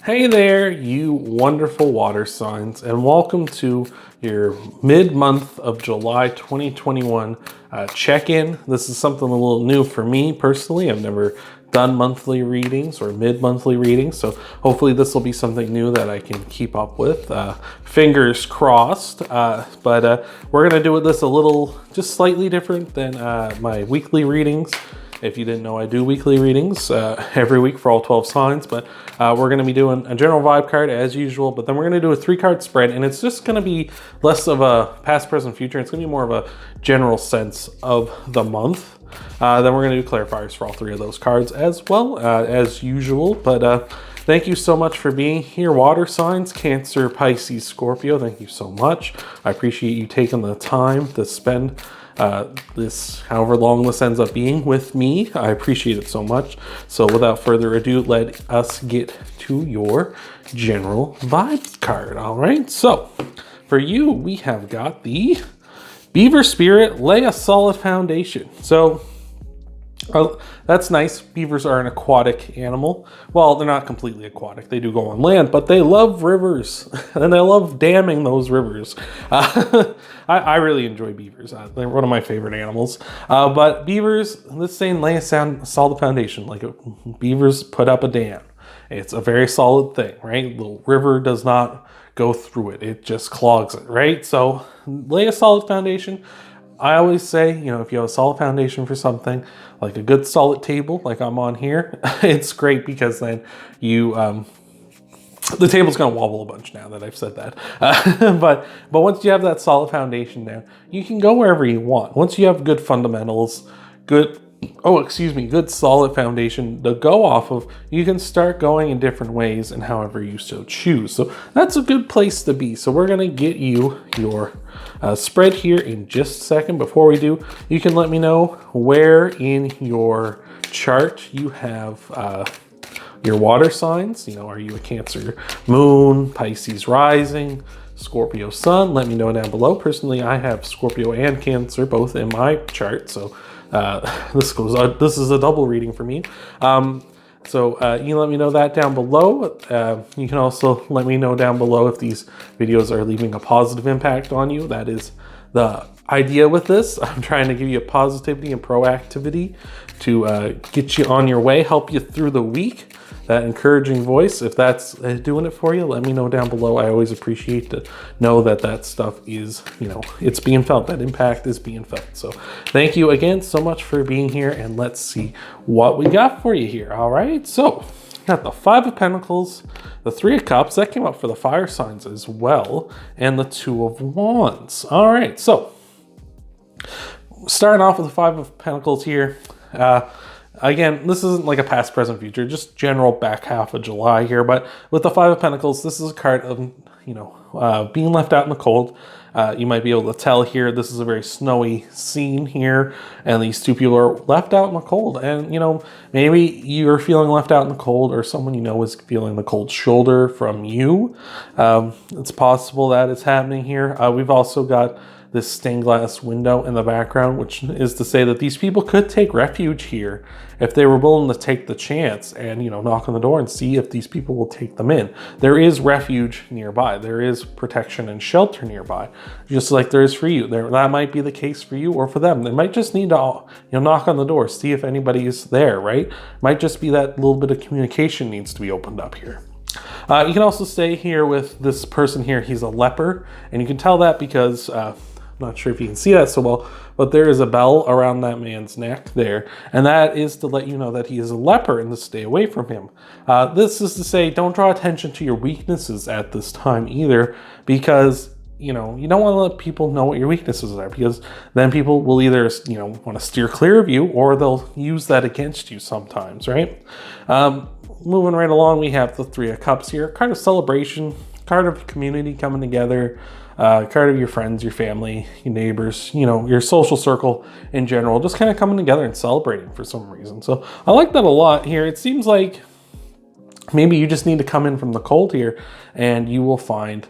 Hey there, you wonderful water signs, and welcome to your mid-month of July 2021 check-in. This is something a little new for me personally. I've never done monthly readings or mid-monthly readings, so hopefully this will be something new that I can keep up with. Fingers crossed, but we're going to do this a little, just slightly different than my weekly readings. If you didn't know, I do weekly readings every week for all 12 signs, but we're going to be doing a general vibe card as usual, but then we're going to do a 3-card spread, and it's just going to be less of a past, present, future. It's going to be more of a general sense of the month. Then we're going to do clarifiers for all 3 of those cards as well, as usual, but thank you so much for being here, water signs, Cancer, Pisces, Scorpio. Thank you so much. I appreciate you taking the time to spend this, however long this ends up being, with me. I appreciate it so much. So without further ado, let us get to your general vibes card. All right, so for you, we have got the Beaver Spirit, lay a solid foundation. So that's nice. Beavers are an aquatic animal. Well, they're not completely aquatic. They do go on land, but they love rivers and they love damming those rivers. I really enjoy beavers. They're one of my favorite animals. But beavers, this saying, lay a solid foundation. Like beavers put up a dam. It's a very solid thing, right? The river does not go through it. It just clogs it, right? So lay a solid foundation. I always say, you know, if you have a solid foundation for something, like a good solid table, like I'm on here, it's great because then you, the table's going to wobble a bunch now that I've said that. But once you have that solid foundation down, you can go wherever you want. Once you have good fundamentals, good solid foundation to go off of, you can start going in different ways and however you so choose. So that's a good place to be. So we're going to get you your spread here in just a second. Before we do, you can let me know where in your chart you have your water signs. You know, are you a Cancer moon, Pisces rising, Scorpio sun? Let me know down below. Personally, I have Scorpio and Cancer both in my chart, so this is a double reading for me. So you can let me know that down below. You can also let me know down below if these videos are leaving a positive impact on you. That is the idea with this. I'm trying to give you a positivity and proactivity to get you on your way, help you through the week. That encouraging voice, if that's doing it for you, let me know down below. I always appreciate to know that that stuff is, you know, it's being felt. That impact is being felt. So thank you again so much for being here, and let's see what we got for you here. All right, so got the 5 of Pentacles, the 3 of Cups, that came up for the fire signs as well, and the 2 of Wands. All right, so starting off with the 5 of Pentacles here. Again, this isn't like a past, present, future, just general back half of July here. But with the 5 of Pentacles, this is a card of, you know, being left out in the cold. You might be able to tell here, this is a very snowy scene here, and these 2 people are left out in the cold. And, you know, maybe you're feeling left out in the cold, or someone you know is feeling the cold shoulder from you. It's possible that it's happening here. We've also got this stained glass window in the background, which is to say that these people could take refuge here if they were willing to take the chance and, you know, knock on the door and see if these people will take them in. There is refuge nearby. There is protection and shelter nearby, just like there is for you. That might be the case for you or for them. They might just need to, you know, knock on the door, see if anybody is there, right? Might just be that little bit of communication needs to be opened up here. You can also stay here with this person here. He's a leper, and you can tell that because not sure if you can see that so well, but there is a bell around that man's neck there, and that is to let you know that he is a leper and to stay away from him. This is to say, don't draw attention to your weaknesses at this time either, because, you know, you don't want to let people know what your weaknesses are, because then people will either, you know, want to steer clear of you, or they'll use that against you sometimes, right? Moving right along, we have the 3 of Cups here, card of celebration, card of community coming together, card of your friends, your family, your neighbors, you know, your social circle in general, just kind of coming together and celebrating for some reason. So I like that a lot here. It seems like maybe you just need to come in from the cold here, and you will find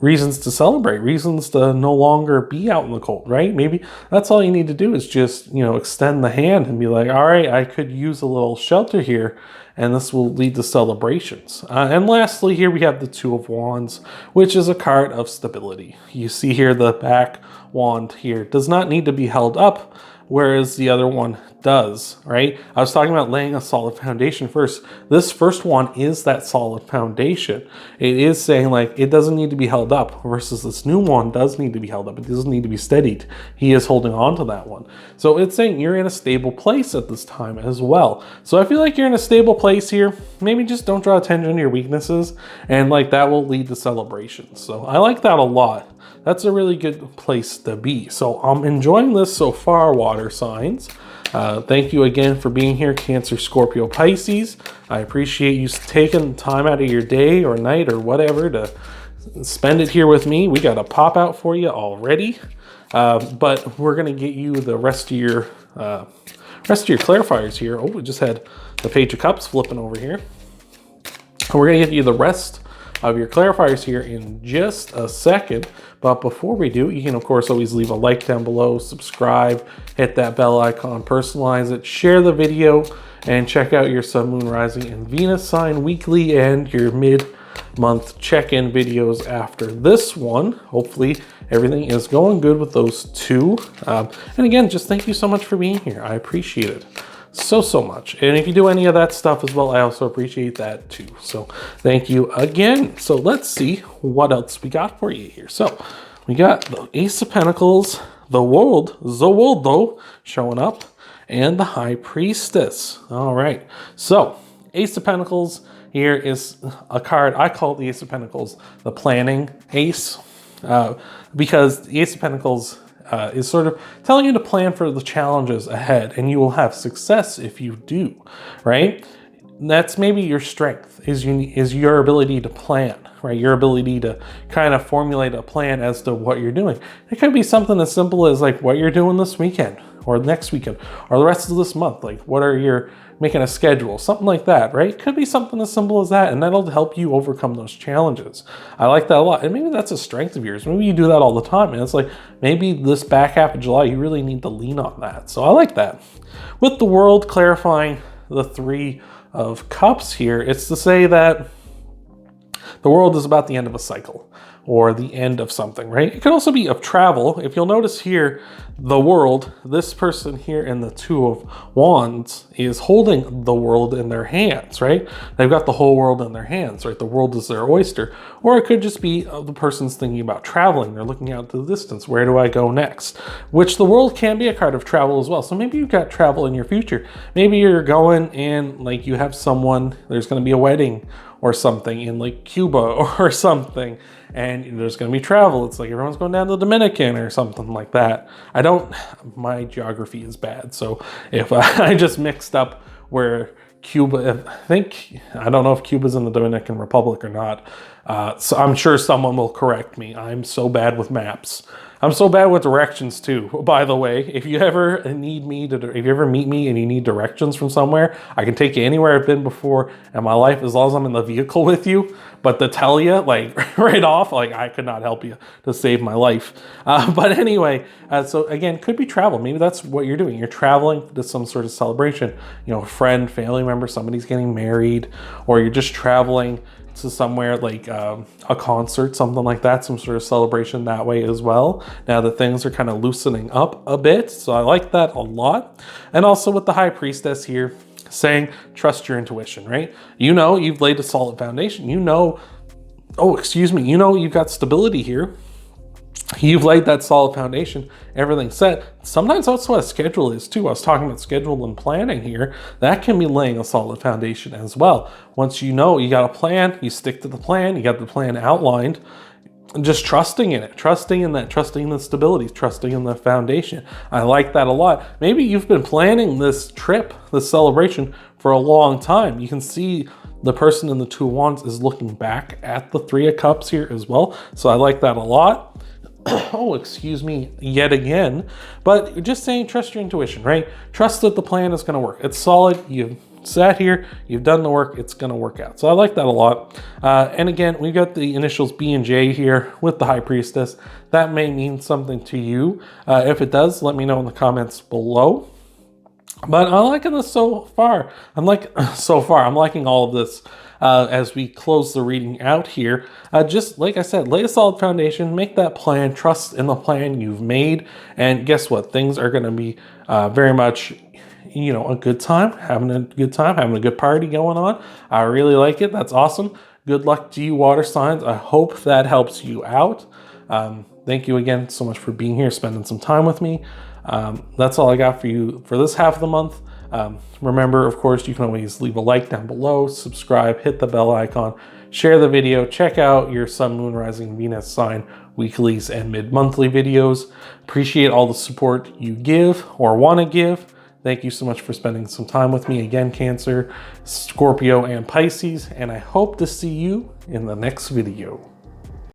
reasons to celebrate, reasons to no longer be out in the cold, right? Maybe that's all you need to do is just, extend the hand and be like, all right, I could use a little shelter here, and this will lead to celebrations. And lastly, here we have the Two of Wands, which is a card of stability. You see here the back wand here does not need to be held up, whereas the other one does, right? I was talking about laying a solid foundation first. This first one is that solid foundation. It is saying like it doesn't need to be held up, versus this new one does need to be held up. It doesn't need to be steadied. He is holding on to that one. So it's saying you're in a stable place at this time as well. So I feel like you're in a stable place here. Maybe just don't draw attention to your weaknesses, and like that will lead to celebrations. So I like that a lot. That's a really good place to be. So I'm enjoying this so far, water signs. Thank you again for being here, Cancer, Scorpio, Pisces. I appreciate you taking time out of your day or night or whatever to spend it here with me. We got a pop out for you already, but we're gonna get you the rest of your clarifiers here. Oh, we just had the Page of Cups flipping over here. We're gonna get you the rest of your clarifiers here in just a second. But before we do, you can of course always leave a like down below, subscribe, hit that bell icon, personalize it, share the video, and check out your Sun, Moon, Rising, and Venus sign weekly and your mid-month check-in videos after this one. Hopefully everything is going good with those two. And again, just thank you so much for being here. I appreciate it so much. And if you do any of that stuff as well, I also appreciate that too. So thank you again. So let's see what else we got for you here. So we got the Ace of Pentacles, the World though, showing up, and the High Priestess. All right. So Ace of Pentacles here is a card. I call the Ace of Pentacles the planning ace, because the Ace of Pentacles is sort of telling you to plan for the challenges ahead, and you will have success if you do, right? That's maybe your strength is your ability to plan, right? Your ability to kind of formulate a plan as to what you're doing. It could be something as simple as like what you're doing this weekend or next weekend or the rest of this month. Like what are your making a schedule, something like that, right? It could be something as simple as that, and that'll help you overcome those challenges. I like that a lot. And maybe that's a strength of yours. Maybe you do that all the time, and it's like maybe this back half of July you really need to lean on that. So I like that. With the World clarifying the Three of Cups here, it's to say that the World is about the end of a cycle or the end of something, right? It could also be of travel. If you'll notice here, the World, this person here in the Two of Wands is holding the world in their hands, right? They've got the whole world in their hands, right? The world is their oyster. Or it could just be the person's thinking about traveling. They're looking out to the distance. Where do I go next? Which the World can be a card of travel as well. So maybe you've got travel in your future. Maybe you're going and like you have someone, there's going to be a wedding or something in like Cuba or something, and there's going to be travel. It's like everyone's going down to the Dominican or something like that. My geography is bad, so if I just mixed up where Cuba, I don't know if Cuba's in the Dominican Republic or not, so I'm sure someone will correct me. I'm so bad with maps. I'm so bad with directions too, by the way. If you ever meet me and you need directions from somewhere, I can take you anywhere I've been before in my life as long as I'm in the vehicle with you. But to tell you, like right off, like I could not help you to save my life. But anyway, so again, could be travel. Maybe that's what you're doing. You're traveling to some sort of celebration. A friend, family member, somebody's getting married, or you're just traveling to somewhere like a concert, something like that, some sort of celebration that way as well. Now that things are kind of loosening up a bit, so I like that a lot. And also with the High Priestess here, saying trust your intuition, right? You've laid a solid foundation. you've got stability here. You've laid that solid foundation, everything's set. Sometimes that's what a schedule is too. I was talking about schedule and planning here. That can be laying a solid foundation as well. Once you got a plan, you stick to the plan, you got the plan outlined, just trusting in it, trusting in the stability, trusting in the foundation. I like that a lot. Maybe you've been planning this trip, this celebration for a long time. You can see the person in the Two of Wands is looking back at the Three of Cups here as well. So I like that a lot. Oh, excuse me, yet again. But just saying, trust your intuition, right? Trust that the plan is going to work. It's solid. You've sat here, you've done the work, it's gonna work out. So I like that a lot. And again, we got the initials B and J here with the High Priestess. That may mean something to you. If it does, let me know in the comments below. But I'm liking this so far. I'm liking all of this as we close the reading out here. Just like I said, lay a solid foundation, make that plan, trust in the plan you've made, and guess what? Things are going to be very much, you know, a good time, having a good party going on. I really like it. That's awesome. Good luck to you, water signs. I hope that helps you out. Thank you again so much for being here, spending some time with me. That's all I got for you for this half of the month. Remember, of course, you can always leave a like down below, subscribe, hit the bell icon, share the video, check out your Sun, Moon, Rising, Venus sign weeklies and mid-monthly videos. Appreciate all the support you give or want to give. Thank you so much for spending some time with me again, Cancer, Scorpio, and Pisces, and I hope to see you in the next video.